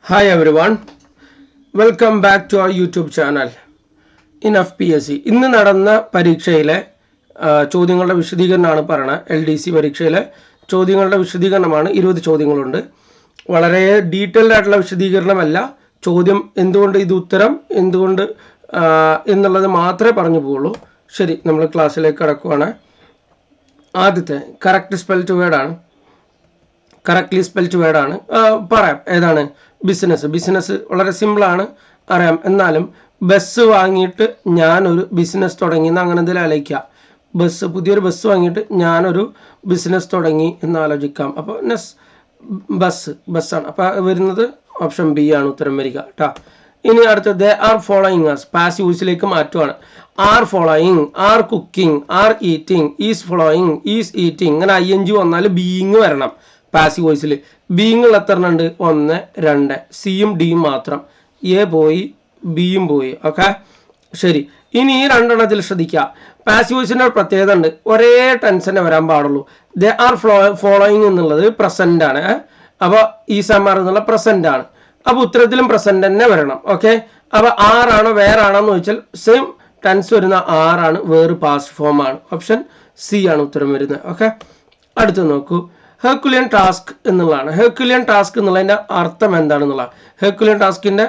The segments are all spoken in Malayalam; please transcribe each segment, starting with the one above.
Hi everyone, welcome back to our YouTube channel in FPSC. ഇന്ന് നടന്ന പരീക്ഷയിലെ ചോദ്യങ്ങളുടെ വിശദീകരണമാണ് പറയുന്നത്. LDC പരീക്ഷയിലെ ചോദ്യങ്ങളുടെ വിശദീകരണമാണ്. 20 ചോദ്യങ്ങളുണ്ട്. വളരെ ഡീറ്റെയിൽഡ് ആയിട്ടുള്ള വിശദീകരണമല്ല. ചോദ്യം എന്തുകൊണ്ട് ഇത് ഉത്തരം എന്തുകൊണ്ട് എന്നുള്ളത് മാത്രമേ പറഞ്ഞു പോകുള്ളൂ. ശരി, നമ്മൾ ക്ലാസ്സിലേക്ക് കടക്കുകയാണ്. ആദ്യത്തെ കറക്റ്റ് സ്പെൽഡ് വേർഡ് ആണ്. കറക്റ്റ്ലി സ്പെൽഡ് വേർഡ് ആണ്. പറയാം ഏതാണ്? ബിസിനസ് വളരെ സിമ്പിളാണ്, അറിയാം. എന്നാലും ബസ് വാങ്ങിയിട്ട് ഞാനൊരു ബിസിനസ് തുടങ്ങി എന്ന് അങ്ങനെ എന്തെങ്കിലും ആലോചിക്കാം. പുതിയൊരു ബസ് വാങ്ങിയിട്ട് ഞാനൊരു ബിസിനസ് തുടങ്ങി എന്ന് ആലോചിക്കാം. അപ്പോൾ ബസ്സാണ്. അപ്പോൾ വരുന്നത് ഓപ്ഷൻ ബി ആണ് ഉത്തരം വരിക കേട്ടോ. ഇനി അടുത്തത് ദേ ആർ ഫോളോയിങ് അസ്, പാസീവ് വോയിസിലേക്ക് മാറ്റുവാണ്. Are following, are cooking, are eating, is following, is eating. ഇങ്ങനെ ING വന്നാൽ ബീയിങ് വരണം പാസീവ് വോയിസിൽ. ബീയിങ്ങിൽ എത്ര ഉണ്ട്? 1, 2. സിയും ഡിയും മാത്രം. എ പോയി, ബിയും പോയി. ഓക്കെ, ശരി. ഇനി ഈ രണ്ടെണ്ണത്തിൽ ശ്രദ്ധിക്കുക. പാസീവ് വോയിസിൻ്റെ ഒരു പ്രത്യേകത ഉണ്ട്. ഒരേ ടെൻഷനെ വരാൻ പാടുള്ളൂ. ദേ ആർ ഫോളോയിങ് എന്നുള്ളത് പ്രസന്റ് ആണ്. അപ്പോൾ ഈസ് ആർ എന്നുള്ള പ്രസന്റ് ആണ്. അപ്പോൾ ഉത്തരത്തിലും പ്രസന്റ് തന്നെ വരണം. ഓക്കെ, അപ്പോൾ ആറാണോ വേറാണോ എന്ന് ചോദിച്ചാൽ സെയിം ടെൻസ് വരുന്ന ആറാണ്, വേറെ പാസ്റ്റ് ഫോം ആണ്. ഓപ്ഷൻ സി ആണ് ഉത്തരം വരുന്നത്. ഓക്കെ, അടുത്ത് നോക്കൂ. ഹെർക്കുലിയൻ ടാസ്ക് എന്നുള്ളതാണ്. ഹെർക്കുലിയൻ ടാസ്ക് എന്നുള്ളതിൻ്റെ അർത്ഥം എന്താണെന്നുള്ള ഹെർക്കുലിയൻ ടാസ്കിൻ്റെ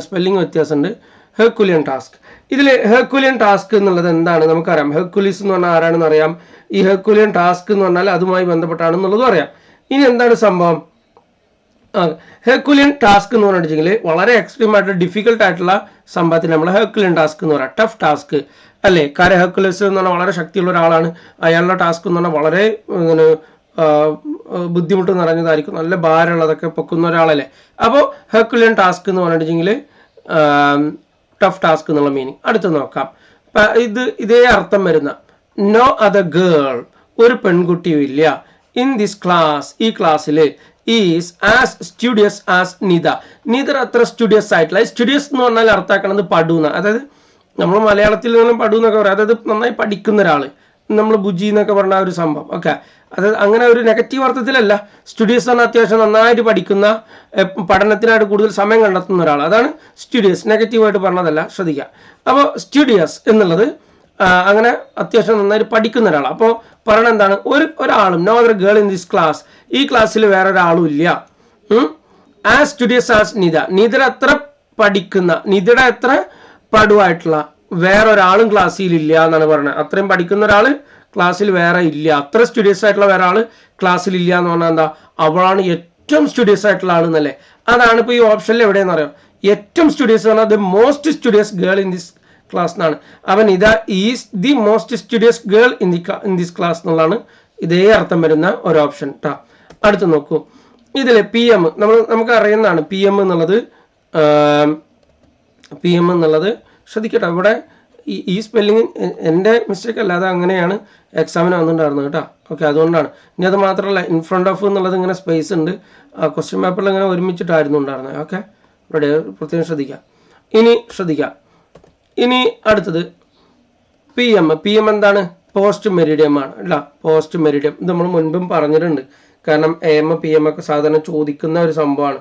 സ്പെല്ലിംഗ് വ്യത്യാസമുണ്ട്. ഹെർക്കുലിയൻ ടാസ്ക്, ഇതിൽ ഹെർക്കുലിയൻ ടാസ്ക് എന്നുള്ളത് എന്താണ് നമുക്കറിയാം. ഹെർക്കുലീസ് എന്ന് പറഞ്ഞാൽ ആരാണെന്ന് അറിയാം. ഈ ഹെർക്കുലിയൻ ടാസ്ക് എന്ന് പറഞ്ഞാൽ അതുമായി ബന്ധപ്പെട്ടാണെന്നുള്ളതും അറിയാം. ഇനി എന്താണ് സംഭവം? ഹെർക്കുലിയൻ ടാസ്ക് എന്ന് പറഞ്ഞിട്ടുണ്ടെങ്കിൽ വളരെ എക്സ്ട്രീം ആയിട്ട് ഡിഫിക്കൽട്ട് ആയിട്ടുള്ള സംഭവത്തിന് നമ്മൾ ഹെർക്കുലിയൻ ടാസ്ക് എന്ന് പറയാം. ടഫ് ടാസ്ക് അല്ലേ? കാര്യം ഹെർക്കുലസ് എന്ന് പറഞ്ഞാൽ വളരെ ശക്തിയുള്ള ഒരാളാണ്. അയാളുടെ ടാസ്ക് എന്ന് പറഞ്ഞാൽ വളരെ ബുദ്ധിമുട്ട് നിറഞ്ഞതായിരിക്കും. നല്ല ഭാരമുള്ളതൊക്കെ പൊക്കുന്ന ഒരാളല്ലേ. അപ്പോൾ ഹെർക്കുലിയൻ ടാസ്ക് എന്ന് പറഞ്ഞിട്ടുണ്ടെങ്കിൽ ടഫ് ടാസ്ക് എന്നുള്ള മീനിങ്. അടുത്ത് നോക്കാം. ഇതേ അർത്ഥം വരുന്ന നോ അതർ ഗേൾ, ഒരു പെൺകുട്ടിയും ഇല്ല. ഇൻ ദിസ് ക്ലാസ്, ഈ ക്ലാസ്സിൽ is as studious as Nita. Neither അത്ര സ്റ്റുഡിയസ് ആയിട്ടുള്ള. സ്റ്റുഡിയസ് എന്ന് പറഞ്ഞാൽ അർത്ഥാക്കണത് പടൂന്ന, അതായത് നമ്മൾ മലയാളത്തിൽ നിന്നും പടു എന്നൊക്കെ പറയാം. അതായത് നന്നായി പഠിക്കുന്ന ഒരാൾ, നമ്മൾ ബുജി എന്നൊക്കെ പറഞ്ഞ ഒരു സംഭവം. ഓക്കെ, അതായത് അങ്ങനെ ഒരു നെഗറ്റീവ് അർത്ഥത്തിലല്ല. സ്റ്റുഡിയസ് പറഞ്ഞാൽ അത്യാവശ്യം നന്നായിട്ട് പഠിക്കുന്ന, പഠനത്തിനായിട്ട് കൂടുതൽ സമയം കണ്ടെത്തുന്ന ഒരാൾ, അതാണ് സ്റ്റുഡിയസ്. നെഗറ്റീവായിട്ട് പറഞ്ഞതല്ല, ശ്രദ്ധിക്കുക. അപ്പോൾ സ്റ്റുഡിയസ് എന്നുള്ളത് അങ്ങനെ അത്യാവശ്യം നന്നായിട്ട് പഠിക്കുന്ന ഒരാൾ. അപ്പോൾ പറയണ എന്താണ്? ഒരാളും no other girl in this class, ഈ ക്ലാസ്സിൽ വേറെ ഒരാളും ഇല്ല. ആസ് സ്റ്റുഡിയസ് ആസ് നിത, നിതയുടെ അത്ര പഠിക്കുന്ന, നിതയുടെ അത്ര പടുവായിട്ടുള്ള വേറൊരാളും ക്ലാസ്സിൽ ഇല്ല എന്നാണ് പറയുന്നത്. അത്രയും പഠിക്കുന്ന ഒരാൾ ക്ലാസ്സിൽ വേറെ ഇല്ല. അത്ര സ്റ്റുഡിയസ് ആയിട്ടുള്ള വേറെ ആൾ ക്ലാസ്സിൽ ഇല്ല എന്ന് പറഞ്ഞാൽ എന്താ? അവളാണ് ഏറ്റവും സ്റ്റുഡിയസ് ആയിട്ടുള്ള ആൾ എന്നല്ലേ. അതാണ് ഇപ്പോൾ ഈ ഓപ്ഷനിൽ എവിടെയെന്ന് അറിയാം. ഏറ്റവും സ്റ്റുഡിയസ് പറഞ്ഞാൽ the most studious girl in this class എന്നാണ്. അവൻ ഇതാ is the most studious girl in this class എന്നുള്ളതാണ് ഇതേ അർത്ഥം വരുന്ന ഒരു ഓപ്ഷൻ കേട്ടോ. അടുത്ത് നോക്കൂ. ഇതിൽ PM നമുക്ക് അറിയുന്നതാണ്. PM എന്നുള്ളത് ശ്രദ്ധിക്കട്ടെ. ഇവിടെ ഈ സ്പെല്ലിങ് എൻ്റെ മിസ്റ്റേക്ക് അല്ലാതെ അങ്ങനെയാണ് എക്സാമിന് വന്നിട്ടുണ്ടായിരുന്നത് കേട്ടോ. ഓക്കെ, അതുകൊണ്ടാണ്. ഇനി അത് മാത്രമല്ല, ഇൻ ഫ്രണ്ട് ഓഫ് എന്നുള്ളത് ഇങ്ങനെ സ്പേസ് ഉണ്ട്. ക്വസ്റ്റ്യൻ പേപ്പറിൽ ഇങ്ങനെ ഒരുമിച്ചിട്ടായിരുന്നു ഉണ്ടായിരുന്നത്. ഓക്കെ, ഇവിടെ പ്രത്യേകം ശ്രദ്ധിക്കാം. ഇനി അടുത്തത് PM എന്താണ്? പോസ്റ്റ് മെരിഡിയം ആണ് അല്ല. പോസ്റ്റ് മെരിഡിയം ഇത് നമ്മൾ മുൻപും പറഞ്ഞിട്ടുണ്ട്. കാരണം AM PM ഒക്കെ സാധാരണ ചോദിക്കുന്ന ഒരു സംഭവമാണ്,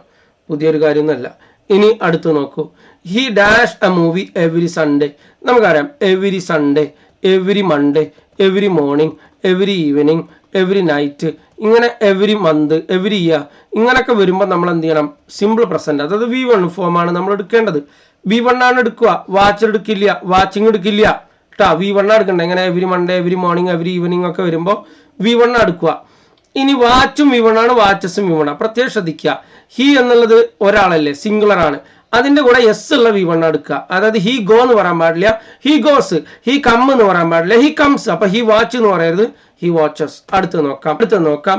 പുതിയൊരു കാര്യമൊന്നുമല്ല. ഇനി അടുത്ത് നോക്കൂ. He dash a movie every Sunday. നമുക്കറിയാം every Sunday, every Monday, every morning, every evening, every night, ഇങ്ങനെ എവറി മന്ത്, എവറി ഇയർ, ഇങ്ങനെയൊക്കെ വരുമ്പോൾ നമ്മൾ എന്ത് ചെയ്യണം? സിമ്പിൾ പ്രസന്റ്, അതായത് V1 ഫോമാണ് നമ്മൾ എടുക്കേണ്ടത്. V1 ആണ് എടുക്കുക. വാച്ച് എടുക്കില്ല, വാച്ചിങ് എടുക്കില്ല കേട്ടോ. V1 എടുക്കണ്ട. ഇങ്ങനെ every Monday, every morning, every evening ഒക്കെ വരുമ്പോൾ V1 എടുക്കുക. ഇനി വാച്ചും V1 ആണ്, വാച്ചസും V1 ആണ്. പ്രത്യേകം ശ്രദ്ധിക്കുക. ഹി എന്നുള്ളത് ഒരാളല്ലേ, സിംഗുലർ ആണ്. അതിന്റെ കൂടെ എസ് ഉള്ള V1 എടുക്കുക. അതായത് ഹി ഗോ എന്ന് പറയാൻ പാടില്ല, ഹി ഗോസ്. ഹി കം എന്ന് പറയാൻ പാടില്ല, ഹി കംസ്. അപ്പൊ ഹി വാച്ച് എന്ന് പറയരുത്, ഹി വാച്ചസ്. അടുത്ത് നോക്കാം.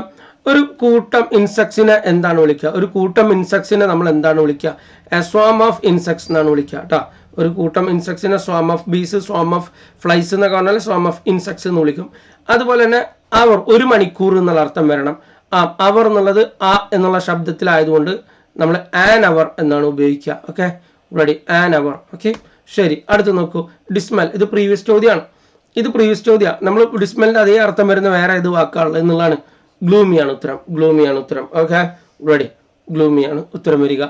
ഒരു കൂട്ടം ഇൻസെക്ട്സിനെ എന്താണ് വിളിക്കുക? ഒരു കൂട്ടം ഇൻസെക്ട്സിനെ നമ്മൾ എന്താണ് വിളിക്കുക? എ സ്വാം ഓഫ് ഇൻസെക്ട്സ് എന്നാണ് വിളിക്കുക കേട്ടോ. ഒരു കൂട്ടം ഇൻസെക്ട്സിനെ swarm of bees, swarm of flies എന്നൊക്കെ പറഞ്ഞാൽ സ്വാം ഓഫ് ഇൻസെക്ട്സ് എന്ന് വിളിക്കും. അതുപോലെ തന്നെ അവർ, 1 മണിക്കൂർ എന്നുള്ള അർത്ഥം വരണം. അവർ എന്നുള്ളത് എന്നുള്ള ശബ്ദത്തിലായതുകൊണ്ട് നമ്മൾ ആൻ അവർ എന്നാണ് ഉപയോഗിക്കുക. Okay, ready, an hour. Okay, ശരി. അടുത്ത് നോക്കൂ. ഡിസ്മെൽ, ഇത് പ്രീവിയസ് ചോദ്യമാണ്. നമ്മൾ ഡിസ്മെലിന്റെ അതേ അർത്ഥം വരുന്ന വേറെ ഏത് വാക്കാണുള്ളത് എന്നുള്ളതാണ്. ഗ്ലൂമിയാണ് ഉത്തരം. ഓക്കെ, റെഡി, ഗ്ലൂമിയാണ് ഉത്തരം വരിക.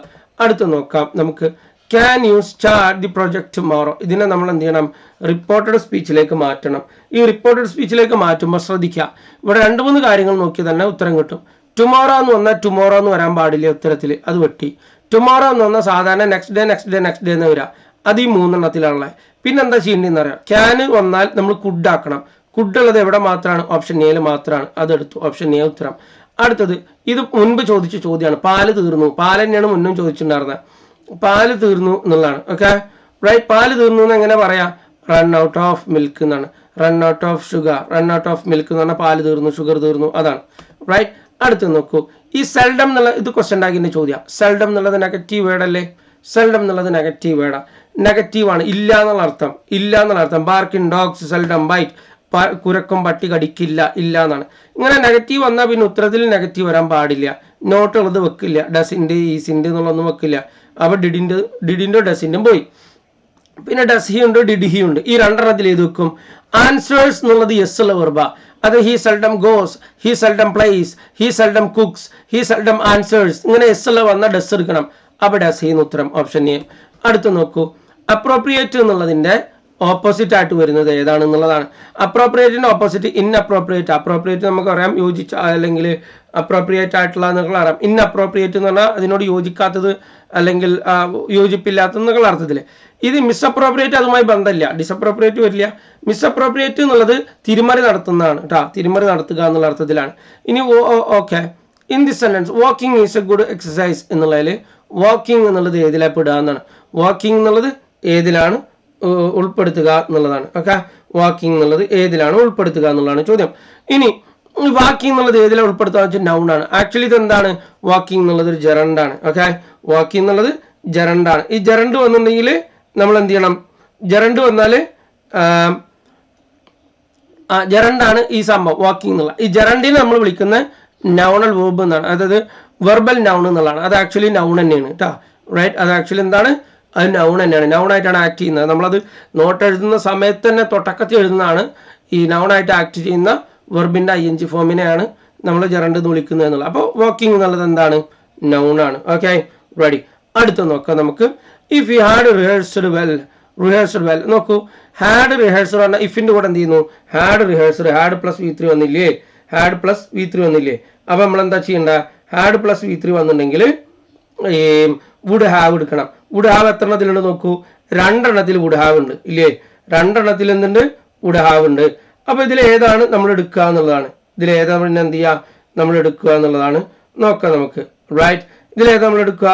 അടുത്ത് നോക്കാം നമുക്ക്. Can you start the project tomorrow? ഇതിനെ നമ്മൾ എന്ത് ചെയ്യണം? റിപ്പോർട്ടഡ് സ്പീച്ചിലേക്ക് മാറ്റണം. ഈ റിപ്പോർട്ടഡ് സ്പീച്ചിലേക്ക് മാറ്റുമ്പോൾ ശ്രദ്ധിക്കുക, ഇവിടെ 2-3 കാര്യങ്ങൾ നോക്കി തന്നെ ഉത്തരം കിട്ടും. ടുമോറോ എന്ന് വന്നാൽ ടുമോറോ എന്ന് വരാൻ പാടില്ല ഉത്തരത്തിൽ, അത് വെട്ടി. ടുമോറോ എന്ന് പറഞ്ഞാൽ സാധാരണ നെക്സ്റ്റ് ഡേ എന്ന് വരിക, അത് ഈ 3 എണ്ണത്തിലാണുള്ളത്. പിന്നെ എന്താ ചെയ്യേണ്ടതെന്ന് അറിയാം, ക്യാൻ വന്നാൽ നമ്മൾ കുഡ് ആക്കണം. കുഡ് ഉള്ളത് എവിടെ മാത്രമാണ്? ഓപ്ഷൻ എയിൽ മാത്രമാണ്. അതെടുത്തു, ഓപ്ഷൻ എ ഉത്തരം. അടുത്തത്, ഇത് മുൻപ് ചോദിച്ച ചോദ്യമാണ്. പാല് തീർന്നു, പാല് തന്നെയാണ് മുന്നും ചോദിച്ചിട്ടുണ്ടായിരുന്നത്. പാല് തീർന്നു എന്നുള്ളതാണ്. Okay right. പാല് തീർന്നു എന്ന് എങ്ങനെ പറയാം? റൺ ഔട്ട് ഓഫ് മിൽക്ക് എന്നാണ്. Run out of sugar, run out of milk എന്ന് പറഞ്ഞാൽ പാല് തീർന്നു, ഷുഗർ തീർന്നു, അതാണ് റൈറ്റ്. അടുത്ത് നോക്കൂ, ഈ സെൽഡം എന്നുള്ള ഇത് ക്വസ്റ്റ്യൻ ഉണ്ടാക്കിൻ്റെ ചോദ്യം. സെൽഡം എന്നുള്ളത് നെഗറ്റീവ് വേർഡ് അല്ലേ? സെൽഡം എന്നുള്ളത് നെഗറ്റീവ് വേർഡാണ്. നെഗറ്റീവാണ്, ഇല്ല എന്നുള്ള അർത്ഥം. ഇല്ല എന്നുള്ള അർത്ഥം. ബാർക്കിംഗ് ഡോഗ്സ് സെൽഡം ബൈറ്റ്, കുരക്കും പട്ടി കടിക്കില്ല, ഇല്ല എന്നാണ്. ഇങ്ങനെ നെഗറ്റീവ് വന്നാൽ പിന്നെ ഉത്തരത്തിൽ നെഗറ്റീവ് വരാൻ പാടില്ല. നോട്ടുള്ളത് വെക്കില്ല, ഡസിൻ്റെ ഈസിൻ്റെ എന്നുള്ളതൊന്നും വെക്കില്ല. അപ്പോൾ ഡിഡിൻ്റെ ഡസിൻ്റെയും പോയി. പിന്നെ ഡസ് ഹി ഉണ്ട്, ഡിഡ് ഹി ഉണ്ട്. ഈ 2 എണ്ണത്തിൽ ഏത് വെക്കും? ആൻസേഴ്സ് എന്നുള്ളത് യെസ് ഉള്ള വെർബ. അത് he seldom goes, he seldom place, he seldom cooks, he seldom answers. ഇങ്ങനെ യെസ് ഉള്ള വന്നാൽ ഡസ് എടുക്കണം. അപ്പോൾ ഡസ് ഹി എന്ന് ഉത്തരം, ഓപ്ഷൻ എ. അടുത്ത് നോക്കൂ, അപ്രോപ്രിയേറ്റ് എന്നുള്ളതിൻ്റെ ഓപ്പോസിറ്റ് ആയിട്ട് വരുന്നത് ഏതാണെന്നുള്ളതാണ്. അപ്രോപ്രിയേറ്റിന്റെ ഓപ്പോസിറ്റ് ഇൻഅപ്രോപ്രിയേറ്റ്. അപ്രോപ്രിയേറ്റ് നമുക്കറിയാം യോജിച്ച അല്ലെങ്കിൽ അപ്രോപ്രിയേറ്റ് ആയിട്ടുള്ള എന്നൊക്കെ അറിയാം. ഇൻഅപ്രോപ്രിയേറ്റ് എന്ന് പറഞ്ഞാൽ അതിനോട് യോജിക്കാത്തത് അല്ലെങ്കിൽ യോജിപ്പില്ലാത്തതെന്നുള്ള അർത്ഥത്തിൽ. ഇത് മിസ്അപ്രോപ്രിയേറ്റ് അതുമായി ബന്ധമില്ല, ഡിസപ്രോപ്രിയേറ്റ് വരില്ല. മിസ്അപ്രോപ്രിയേറ്റ് എന്നുള്ളത് തിരിമറി നടത്തുന്നതാണ് കേട്ടോ, തിരിമറി നടത്തുക എന്നുള്ള അർത്ഥത്തിലാണ്. ഇനി okay, in this sentence walking is A good exercise എന്നുള്ളതിൽ വാക്കിംഗ് എന്നുള്ളത് ഏതിലാണ് പെടുക എന്നാണ്. വാക്കിംഗ് എന്നുള്ളത് ഏതിലാണ് ഉൾപ്പെടുത്തുക എന്നുള്ളതാണ്. ഓക്കെ, വാക്കിംഗ് എന്നുള്ളത് ഏതിലാണ് ഉൾപ്പെടുത്തുക എന്നുള്ളതാണ് ചോദ്യം. ഇനി വാക്കിംഗ് എന്നുള്ളത് ഏതിലാണ് ഉൾപ്പെടുത്തുക വെച്ചാൽ നൗൺ ആണ്. ആക്ച്വലി ഇത് എന്താണ്? വാക്കിംഗ് എന്നുള്ളത് ഒരു ജെറണ്ടാണ്. ഓക്കെ, വാക്കിംഗ് എന്നുള്ളത് ജെറണ്ടാണ്. ഈ ജെറണ്ട് വന്നിട്ടുണ്ടെങ്കിൽ നമ്മൾ എന്ത് ചെയ്യണം? ജെറണ്ട് വന്നാൽ ജെറണ്ടാണ് ഈ സംഭവം വാക്കിംഗ് എന്നുള്ള. ഈ ജെറണ്ടിനെ നമ്മൾ വിളിക്കുന്ന നൗണൽ വേർബ് എന്നാണ്, അതായത് വെർബൽ നൗൺ എന്നുള്ളതാണ്. അത് ആക്ച്വലി നൗൺ തന്നെയാണ് കേട്ടോ, റൈറ്റ്. അത് ആക്ച്വലി എന്താണ്? അത് നൗൺ തന്നെയാണ്, നൗണായിട്ടാണ് ആക്ട് ചെയ്യുന്നത്. നമ്മളത് നോട്ട് എഴുതുന്ന സമയത്ത് തന്നെ തൊട്ടക്കത്തിൽ എഴുതുന്നതാണ്. ഈ നൗണായിട്ട് ആക്ട് ചെയ്യുന്ന വെർബിൻ്റെ ING ഫോമിനെയാണ് നമ്മൾ ജെറണ്ട് എന്ന് വിളിക്കുന്നത് എന്നുള്ളത്. അപ്പോൾ വാക്കിംഗ് എന്നുള്ളത് എന്താണ്? നൗണാണ്. Okay ready. അടുത്ത് നോക്കാം നമുക്ക്. If you had rehearsed well നോക്കൂ. ഹാഡ് റിഹേഴ്സഡ് പറഞ്ഞാൽ ഇഫിൻ്റെ കൂടെ എന്ത് ചെയ്യുന്നു? ഹാഡ് റിഹേഴ്സഡ്, ഹാഡ് പ്ലസ് V3 വന്നില്ലേ? ഹാഡ് പ്ലസ് V3 വന്നില്ലേ? അപ്പോൾ നമ്മൾ എന്താ ചെയ്യേണ്ട? ഹാഡ് പ്ലസ് V3 വന്നിട്ടുണ്ടെങ്കിൽ വുഡ് ഹാവ് എടുക്കണം. വുഡ് ഹാവ് എത്ര എണ്ണത്തിലുണ്ട് നോക്കൂ? 2 എണ്ണത്തിൽ വുഡ് ഹാവ് ഉണ്ട് ഇല്ലേ? 2 എണ്ണത്തിൽ എന്തുണ്ട്? വുഡ് ഹാവ് ഉണ്ട്. അപ്പോൾ ഇതിൽ ഏതാണ് നമ്മൾ എടുക്കുക എന്നുള്ളതാണ്. ഇതിൽ ഏതാണ് പിന്നെ എന്ത് ചെയ്യുക? നമ്മൾ എടുക്കുക എന്നുള്ളതാണ്. നോക്കാം നമുക്ക്, റൈറ്റ്. ഇതിലേതാണ് നമ്മൾ എടുക്കുക?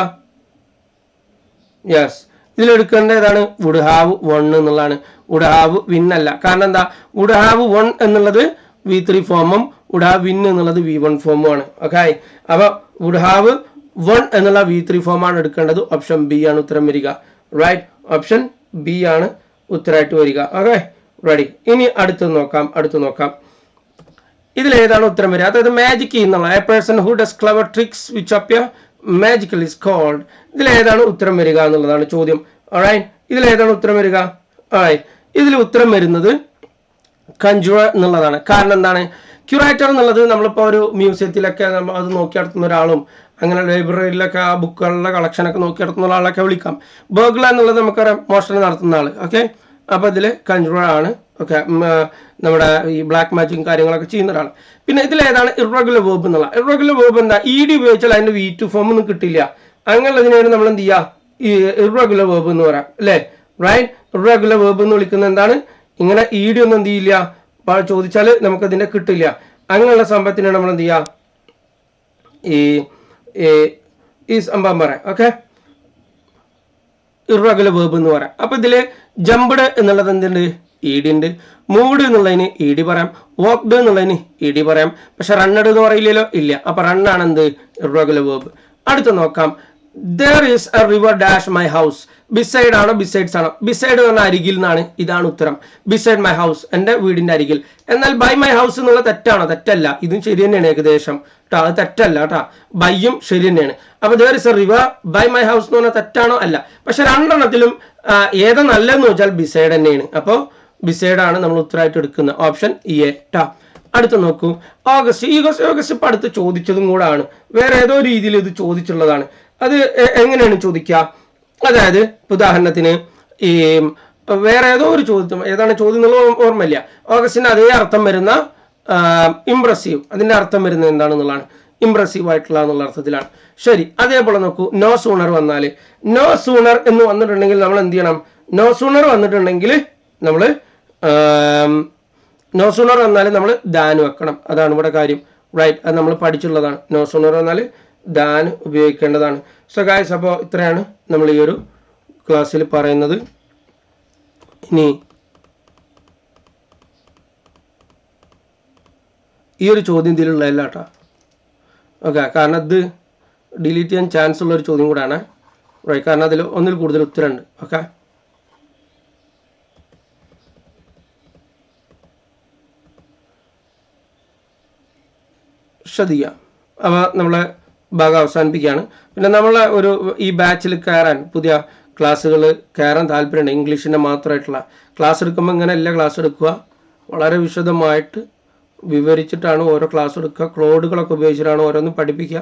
യെസ്, ഇതിലെടുക്കേണ്ട ഏതാണ്? വുഡ് ഹാവ് 1 എന്നുള്ളതാണ്. വുഡ് ഹാവ് വിൻ അല്ല. കാരണം എന്താ? വുഡ് ഹാവ് 1 എന്നുള്ളത് V3 ഫോമും വുഡ് ഹാവ് വിൻ എന്നുള്ളത് V1 ഫോമുമാണ്. ഓക്കെ, അപ്പോൾ വുഡ് ഹാവ് 1 എന്നുള്ള V3 ഫോമാണ് എടുക്കേണ്ടത്. ഓപ്ഷൻ ബി ആണ് ഉത്തരം വരിക, റൈറ്റ്. ഓപ്ഷൻ ബി ആണ് ഉത്തരമായിട്ട് വരിക. Okay ready. ഇനി അടുത്ത് നോക്കാം. ഇതിലേതാണ് ഉത്തരം വരിക? അതായത് മാജിക് എന്നുള്ള a person who does clever tricks which appear magical is called. ഇതിലേതാണ് ഉത്തരം വരിക എന്നുള്ളതാണ് ചോദ്യം. ഓൾറൈറ്റ്, ഇതിലേതാണ് ഉത്തരം വരിക? ഓൾറൈറ്റ്, ഇതിൽ ഉത്തരം വരുന്നത് കൺജുറർ എന്നുള്ളതാണ്. കാരണം എന്താണ്? ക്യൂറേറ്റർ എന്നുള്ളത് നമ്മളിപ്പോൾ ഒരു മ്യൂസിയത്തിലൊക്കെ അത് നോക്കി നടത്തുന്ന ഒരാളും അങ്ങനെ ലൈബ്രറിയിലൊക്കെ ആ ബുക്കുകളുടെ കളക്ഷനൊക്കെ നോക്കി നടത്തുന്ന ഒരാളൊക്കെ വിളിക്കാം. ബർഗ്ലർ എന്നുള്ളത് നമുക്കറിയാം മോഷണം നടത്തുന്ന ആൾ. ഓക്കെ, അപ്പോൾ ഇതിൽ കൺജുറർ ആണ്. ഓക്കെ, നമ്മുടെ ഈ ബ്ലാക്ക് മാജിക്കും കാര്യങ്ങളൊക്കെ ചെയ്യുന്ന ഒരാൾ. പിന്നെ ഇതിലേതാണ് ഇറഗുലർ വേർബ് എന്നുള്ള? ഇറഗുലർ വേർബ് എന്താ? ED ഉപയോഗിച്ചാൽ അതിൻ്റെ V2 ഫോം ഒന്നും കിട്ടില്ല. അങ്ങനെയുള്ളതിനാണ് നമ്മൾ എന്ത് ചെയ്യുക? ഈ ഇറഗുലർ വേർബ് എന്ന് പറയാം അല്ലേ, റൈറ്റ്. ഇറഗുലർ വേർബ് എന്ന് വിളിക്കുന്നത് എന്താണ്? ഇങ്ങനെ ED ഒന്നും എന്ത് ചെയ്യില്ല, ചോദിച്ചാൽ നമുക്കതിൻ്റെ കിട്ടില്ല. അങ്ങനെയുള്ള സംഭവത്തിനാണ് നമ്മൾ എന്ത് ചെയ്യുക? ഈ സംഭവം പറയാം. ഓക്കെ, ഇറഗുലർ വേർബ് എന്ന് പറയാം. അപ്പോൾ ഇതിൽ ജംപ്ഡ് എന്നുള്ളത് എന്തുണ്ട്? ED ഉണ്ട്. മൂവ്ഡ് എന്നുള്ളതിന് ED പറയാം. വാക്ക്ഡ് എന്നുള്ളതിന് ED പറയാം. പക്ഷെ റണ്ണഡ് എന്ന് പറയില്ലല്ലോ, ഇല്ല. അപ്പോൾ റണ്ണാണ് എന്ത്? Irregular verb. അടുത്ത് നോക്കാം. There is a river dash my house. Beside ആണോ ബിസൈഡ്സ് ആണോ? ബിസൈഡ് എന്ന് പറഞ്ഞാൽ അരികിൽ നിന്നാണ്. ഇതാണ് ഉത്തരം. ബിസൈഡ് മൈ ഹൗസ്, എൻ്റെ വീടിൻ്റെ അരികിൽ. എന്നാൽ ബൈ മൈ ഹൗസ് എന്നുള്ള തെറ്റാണോ? തെറ്റല്ല. ഇതും ശരി തന്നെയാണ് ഏകദേശം കേട്ടോ, അത് തെറ്റല്ല കേട്ടോ. ബൈയും ശരി തന്നെയാണ്. അപ്പോൾ there is a river by my house എന്ന് പറഞ്ഞാൽ തെറ്റാണോ? അല്ല. പക്ഷെ 2 എണ്ണത്തിലും ഏതാ നല്ലതെന്ന് വെച്ചാൽ ബിസൈഡ് തന്നെയാണ്. അപ്പോൾ ബിസൈഡാണ് നമ്മൾ ഉത്തരമായിട്ട് എടുക്കുന്നത്. ഓപ്ഷൻ E കേട്ടോ. അടുത്ത് നോക്കൂ. ഓഗസ്റ്റ് ഇപ്പം അടുത്ത് ചോദിച്ചതും കൂടാണ്. വേറെ ഏതോ രീതിയിൽ ഇത് ചോദിച്ചുള്ളതാണ്. അത് എങ്ങനെയാണ് ചോദിക്കുക? അതായത് ഉദാഹരണത്തിന് ഈ വേറെ ഏതോ ഒരു ചോദ്യം, ഏതാണ് ചോദ്യം എന്നുള്ളത് ഓർമ്മയില്ല. ഓഗസ്റ്റിന് അതേ അർത്ഥം വരുന്ന ഇംപ്രസീവ്, അതിന്റെ അർത്ഥം വരുന്നത് എന്താണെന്നുള്ളതാണ്. ഇംപ്രസീവ് ആയിട്ടുള്ള എന്നുള്ള അർത്ഥത്തിലാണ്. ശരി, അതേപോലെ നോക്കൂ, നോ സൂണർ വന്നാൽ, നോ സൂണർ എന്ന് വന്നിട്ടുണ്ടെങ്കിൽ നമ്മൾ എന്ത് ചെയ്യണം? നോ സൂണർ വന്നിട്ടുണ്ടെങ്കിൽ നമ്മൾ നോ സൂണർ വന്നാൽ നമ്മൾ ദാൻ വെക്കണം. അതാണ് ഇവിടെ കാര്യം. റൈറ്റ്, അത് നമ്മൾ പഠിച്ചുള്ളതാണ്. നോ സൂണർ വന്നാൽ ദാൻ ഉപയോഗിക്കേണ്ടതാണ്. സോ ഗായ്സ്, അപ്പോൾ ഇത്രയാണ് നമ്മൾ ഈ ഒരു ക്ലാസ്സിൽ പറയുന്നത്. ഇനി ഈ ഒരു ചോദ്യം ഇതിലുള്ളതല്ല കേട്ടോ. ഓക്കെ, കാരണം ഇത് ഡിലീറ്റ് ചെയ്യാൻ ചാൻസ് ഉള്ള ഒരു ചോദ്യം കൂടാണ്. റൈറ്റ്, കാരണം അതിൽ ഒന്നിൽ കൂടുതൽ ഉത്തരമുണ്ട്. ഓക്കെ, ശ്രദ്ധിക്കാം. അപ്പോൾ നമ്മളെ ഭാഗം അവസാനിപ്പിക്കുകയാണ്. പിന്നെ നമ്മളെ ഈ ബാച്ചിൽ കയറാൻ, പുതിയ ക്ലാസ്സുകൾ കയറാൻ താല്പര്യമുണ്ട്, ഇംഗ്ലീഷിൻ്റെ മാത്രമായിട്ടുള്ള ക്ലാസ് എടുക്കുമ്പോൾ ഇങ്ങനെ എല്ലാ ക്ലാസ് എടുക്കുക, വളരെ വിശദമായിട്ട് വിവരിച്ചിട്ടാണ് ഓരോ ക്ലാസ് എടുക്കുക, ക്ലോഡുകളൊക്കെ ഉപയോഗിച്ചിട്ടാണ് ഓരോന്നും പഠിപ്പിക്കുക.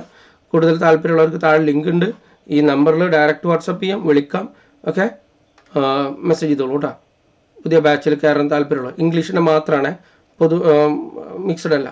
കൂടുതൽ താല്പര്യമുള്ളവർക്ക് താഴെ ലിങ്ക് ഉണ്ട്, ഈ നമ്പറിൽ ഡയറക്റ്റ് വാട്സപ്പ് ചെയ്യാം, വിളിക്കാം. ഓക്കെ, മെസ്സേജ് ചെയ്തോളൂ കേട്ടോ. പുതിയ ബാച്ചിൽ കയറാൻ താല്പര്യമുള്ളൂ, ഇംഗ്ലീഷിൻ്റെ മാത്രമാണ്, മിക്സഡ് അല്ല.